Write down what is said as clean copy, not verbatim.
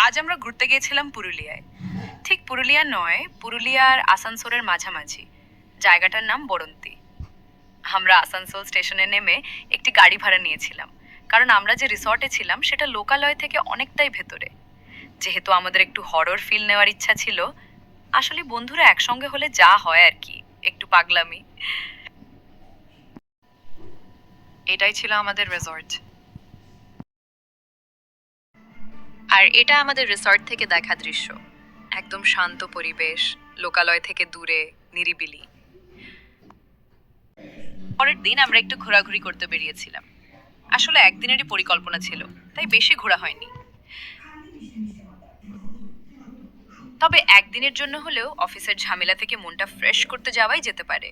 আজ আমরা ঘুরতে গিয়েছিলাম পুরুলিয়ায়। ঠিক পুরুলিয়া নয়, পুরুলিয়ার আসানসোলের মাঝামাঝি। জায়গাটার নাম বড়ন্তি। আমরা আসানসোল স্টেশনে নেমে একটি গাড়ি ভাড়া নিয়েছিলাম, কারণ আমরা যে রিসর্টে ছিলাম সেটা লোকালয় থেকে অনেকটাই ভেতরে। যেহেতু আমাদের একটু হরর ফিল নেওয়ার ইচ্ছা ছিল, আসলে বন্ধুরা একসঙ্গে হলে যা হয় আর কি, একটু পাগলামি। এটাই ছিল আমাদের রিসর্ট। আর এটা আমাদের রিসর্ট থেকে দেখা দৃশ্য। একদম শান্ত পরিবেশ, লোকালয় থেকে দূরে, নিরিবিলি। পরের দিন আমরা একটু ঘোরাঘুরি করতে বেরিয়েছিলাম। আসলে একদিনেরই পরিকল্পনা ছিল, তাই বেশি ঘোরা হয়নি। তবে একদিনের জন্য হলেও অফিসের ঝামেলা থেকে মনটা ফ্রেশ করতে যাওয়াই যেতে পারে।